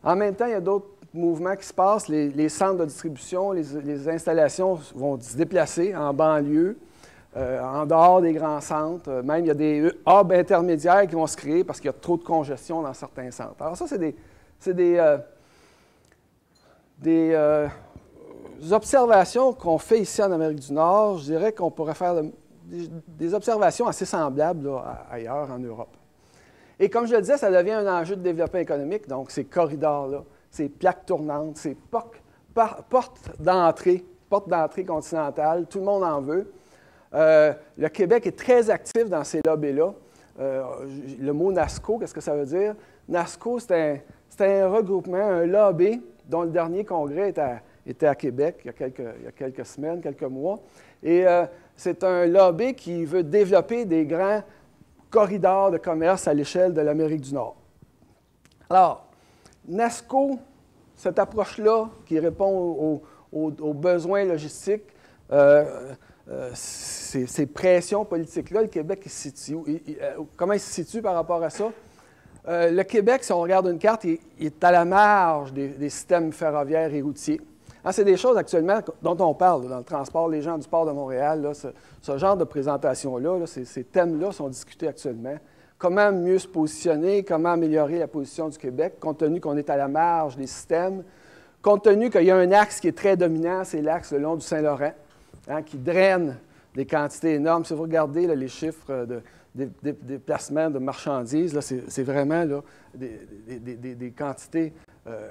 En même temps, il y a d'autres mouvements qui se passent. Les centres de distribution, les installations vont se déplacer en banlieue, en dehors des grands centres. Même, il y a des hubs intermédiaires qui vont se créer parce qu'il y a trop de congestion dans certains centres. Alors ça, c'est des observations qu'on fait ici en Amérique du Nord. Je dirais qu'on pourrait faire des observations assez semblables là, ailleurs en Europe. Et comme je le disais, ça devient un enjeu de développement économique, donc ces corridors-là, ces plaques tournantes, ces portes d'entrée continentales, tout le monde en veut. Le Québec est très actif dans ces lobbies-là. Le mot NASCO, qu'est-ce que ça veut dire? NASCO, c'est un regroupement, un lobby dont le dernier congrès était à Québec il y a quelques semaines, quelques mois. Et c'est un lobby qui veut développer des grands corridors de commerce à l'échelle de l'Amérique du Nord. Alors, NASCO, cette approche-là qui répond aux besoins logistiques, ces pressions politiques-là, le Québec, comment il se situe par rapport à ça? Le Québec, si on regarde une carte, il est à la marge des systèmes ferroviaires et routiers. C'est des choses actuellement dont on parle dans le transport. Les gens du port de Montréal, là, ce genre de présentation-là, ces thèmes-là sont discutés actuellement. Comment mieux se positionner, comment améliorer la position du Québec, compte tenu qu'on est à la marge des systèmes, compte tenu qu'il y a un axe qui est très dominant, c'est l'axe le long du Saint-Laurent, qui draine des quantités énormes. Si vous regardez là, les chiffres des déplacements de marchandises, c'est vraiment là, des quantités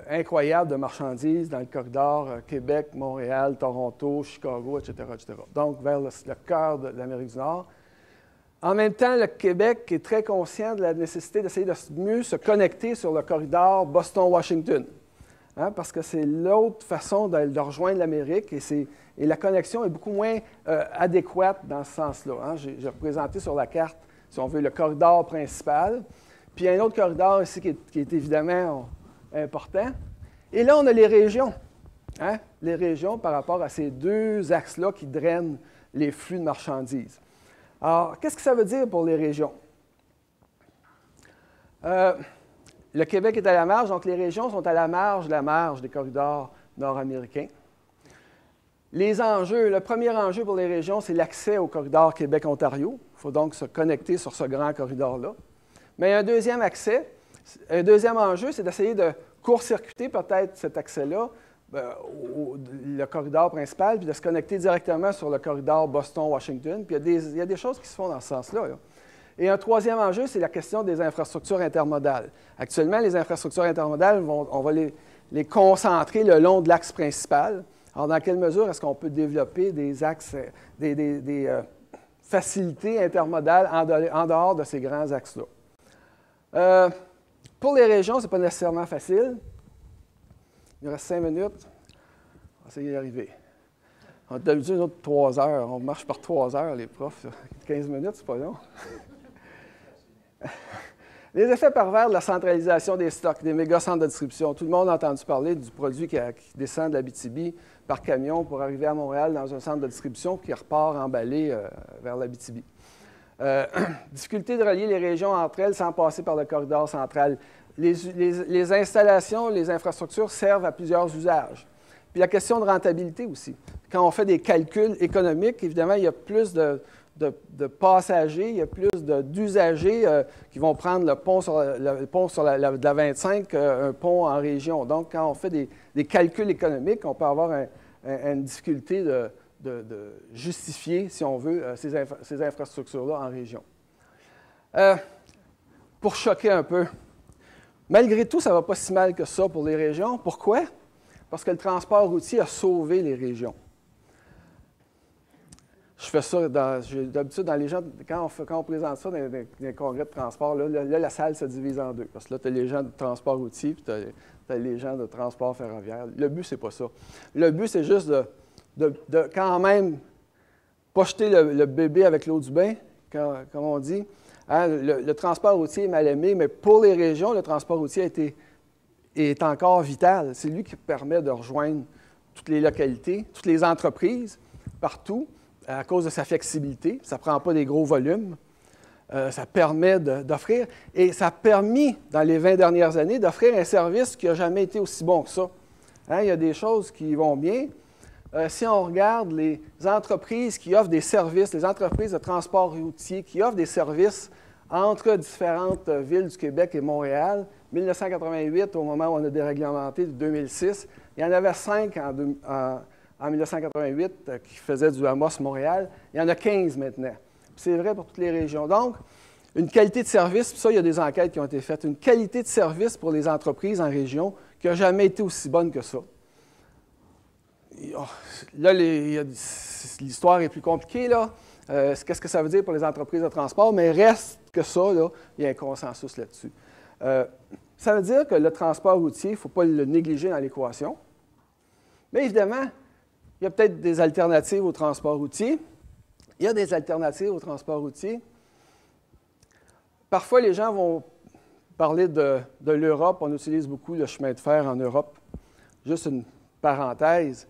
incroyables de marchandises dans le corridor Québec, Montréal, Toronto, Chicago, etc., etc. Donc, vers le cœur de l'Amérique du Nord. En même temps, le Québec est très conscient de la nécessité d'essayer de mieux se connecter sur le corridor Boston-Washington, parce que c'est l'autre façon de rejoindre l'Amérique et la connexion est beaucoup moins adéquate dans ce sens-là. J'ai représenté sur la carte, si on veut, le corridor principal. Puis il y a un autre corridor ici qui est évidemment important. Et là, on a les régions. Les régions par rapport à ces deux axes-là qui drainent les flux de marchandises. Alors, qu'est-ce que ça veut dire pour les régions? Le Québec est à la marge, donc les régions sont à la marge des corridors nord-américains. Les enjeux, le premier enjeu pour les régions, c'est l'accès au corridor Québec-Ontario. Il faut donc se connecter sur ce grand corridor-là. Mais il y a un deuxième enjeu, c'est d'essayer de court-circuiter peut-être cet accès-là, le corridor principal, puis de se connecter directement sur le corridor Boston-Washington. Puis il y a des choses qui se font dans ce sens-là. Et un troisième enjeu, c'est la question des infrastructures intermodales. Actuellement, les infrastructures intermodales, on va les concentrer le long de l'axe principal. Alors, dans quelle mesure est-ce qu'on peut développer des axes, des facilités intermodales en dehors de ces grands axes-là? Pour les régions, ce n'est pas nécessairement facile. Il nous reste 5 minutes. On va essayer d'y arriver. On a d'habitude une autre 3 heures. On marche par 3 heures, les profs. 15 minutes, c'est pas long. Les effets pervers de la centralisation des stocks, des méga-centres de distribution. Tout le monde a entendu parler du produit qui descend de l'Abitibi par camion pour arriver à Montréal dans un centre de distribution qui repart emballé vers l'Abitibi. Difficulté de relier les régions entre elles sans passer par le corridor central. Les installations, les infrastructures servent à plusieurs usages. Puis la question de rentabilité aussi. Quand on fait des calculs économiques, évidemment, il y a plus de passagers, il y a plus d'usagers qui vont prendre le pont sur la 25 qu'un pont en région. Donc, quand on fait des calculs économiques, on peut avoir une difficulté de justifier, si on veut, ces infrastructures-là en région. Pour choquer un peu, malgré tout, ça ne va pas si mal que ça pour les régions. Pourquoi? Parce que le transport routier a sauvé les régions. Je fais ça, d'habitude, dans les gens, quand on présente ça dans les congrès de transport, là, la salle se divise en deux. Parce que là, tu as les gens de transport routier, puis tu as les gens de transport ferroviaire. Le but, c'est pas ça. Le but, c'est juste de quand même pas jeter le bébé avec l'eau du bain, comme on dit. Le transport routier est mal aimé, mais pour les régions, le transport routier est encore vital. C'est lui qui permet de rejoindre toutes les localités, toutes les entreprises, partout, à cause de sa flexibilité. Ça ne prend pas des gros volumes. Ça permet d'offrir, et ça a permis, dans les 20 dernières années, d'offrir un service qui n'a jamais été aussi bon que ça. Hein, il y a des choses qui vont bien. Si on regarde les entreprises qui offrent des services, les entreprises de transport routier qui offrent des services entre différentes villes du Québec et Montréal, 1988, au moment où on a déréglementé, de 2006, il y en avait 5 en 1988 qui faisaient du Amos Montréal. Il y en a 15 maintenant. C'est vrai pour toutes les régions. Donc, une qualité de service, puis ça, il y a des enquêtes qui ont été faites, une qualité de service pour les entreprises en région qui n'a jamais été aussi bonne que ça. Là, l'histoire est plus compliquée, là. Qu'est-ce que ça veut dire pour les entreprises de transport? Mais reste que ça, là, il y a un consensus là-dessus. Ça veut dire que le transport routier, il ne faut pas le négliger dans l'équation. Mais évidemment, il y a peut-être des alternatives au transport routier. Il y a des alternatives au transport routier. Parfois, les gens vont parler de l'Europe. On utilise beaucoup le chemin de fer en Europe. Juste une parenthèse.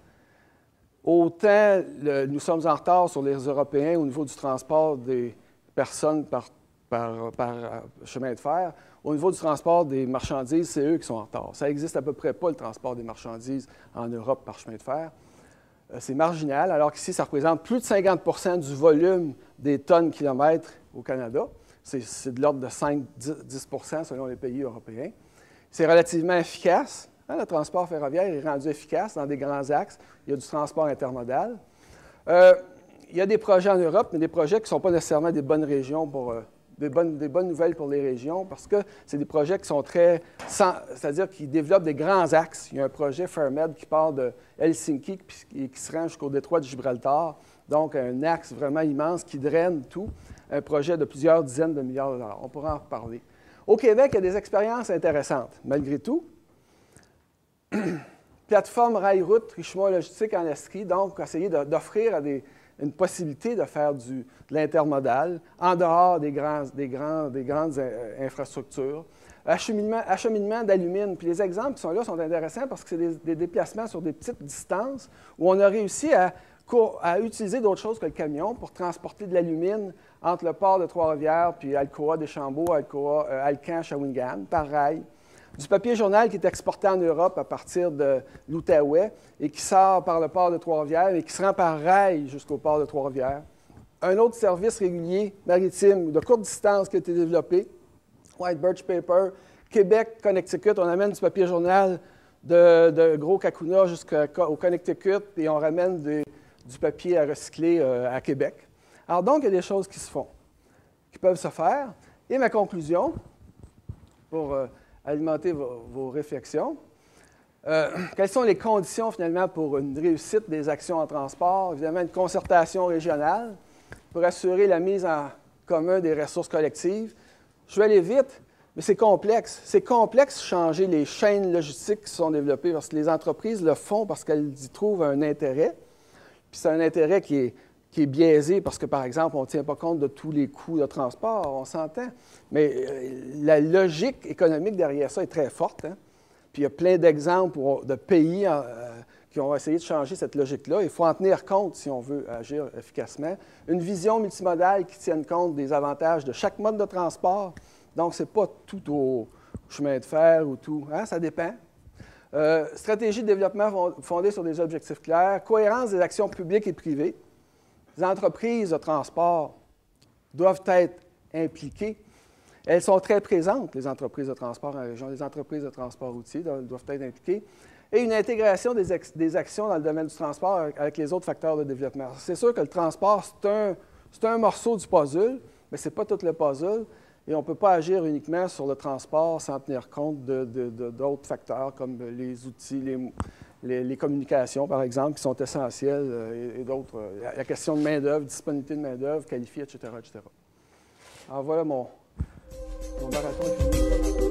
Autant nous sommes en retard sur les Européens au niveau du transport des personnes par chemin de fer, au niveau du transport des marchandises, c'est eux qui sont en retard. Ça n'existe à peu près pas, le transport des marchandises en Europe par chemin de fer. C'est marginal, alors qu'ici, ça représente plus de 50 du volume des tonnes-kilomètres au Canada. C'est de l'ordre de 5-10 selon les pays européens. C'est relativement efficace. Hein, le transport ferroviaire est rendu efficace dans des grands axes. Il y a du transport intermodal. Il y a des projets en Europe, mais des projets qui ne sont pas nécessairement des bonnes régions pour des bonnes nouvelles pour les régions, parce que c'est des projets qui sont c'est-à-dire qui développent des grands axes. Il y a un projet Fermed qui part de Helsinki et qui se rend jusqu'au détroit de Gibraltar, donc un axe vraiment immense qui draine tout, un projet de plusieurs dizaines de milliards de dollars. On pourra en reparler. Au Québec, il y a des expériences intéressantes, malgré tout. Plateforme Rail-Route, Richemont Logistique en Estrie, donc essayer d'offrir une possibilité de faire de l'intermodal en dehors des grandes infrastructures. Acheminement d'alumine. Puis les exemples qui sont là sont intéressants parce que c'est des déplacements sur des petites distances où on a réussi à utiliser d'autres choses que le camion pour transporter de l'alumine entre le port de Trois-Rivières puis Alcoa, Deschambault, Alcan, Shawinigan, par rail. Du papier journal qui est exporté en Europe à partir de l'Outaouais et qui sort par le port de Trois-Rivières et qui se rend par rail jusqu'au port de Trois-Rivières. Un autre service régulier maritime de courte distance qui a été développé, White Birch Paper, Québec, Connecticut, on amène du papier journal de Gros-Cacouna jusqu'au Connecticut et on ramène du papier à recycler à Québec. Alors donc, il y a des choses qui se font, qui peuvent se faire. Et ma conclusion, pour alimenter vos réflexions. Quelles sont les conditions, finalement, pour une réussite des actions en transport? Évidemment, une concertation régionale pour assurer la mise en commun des ressources collectives. Je vais aller vite, mais c'est complexe. C'est complexe de changer les chaînes logistiques qui sont développées parce que les entreprises le font parce qu'elles y trouvent un intérêt. Puis c'est un intérêt qui est biaisé parce que, par exemple, on ne tient pas compte de tous les coûts de transport, on s'entend. Mais la logique économique derrière ça est très forte. Hein? Puis il y a plein d'exemples de pays qui ont essayé de changer cette logique-là. Il faut en tenir compte si on veut agir efficacement. Une vision multimodale qui tienne compte des avantages de chaque mode de transport. Donc, ce n'est pas tout au chemin de fer ou tout. Hein? Ça dépend. Stratégie de développement fondée sur des objectifs clairs. Cohérence des actions publiques et privées. Les entreprises de transport doivent être impliquées. Elles sont très présentes, les entreprises de transport en région. Les entreprises de transport routier doivent être impliquées. Et une intégration des actions dans le domaine du transport avec les autres facteurs de développement. C'est sûr que le transport, c'est un morceau du puzzle, mais ce n'est pas tout le puzzle. Et on ne peut pas agir uniquement sur le transport sans tenir compte d'autres facteurs comme les outils, les communications, par exemple, qui sont essentielles, et d'autres. La question de main-d'œuvre, disponibilité de main-d'œuvre, qualifiée, etc., etc. Alors voilà mon marathon est fini.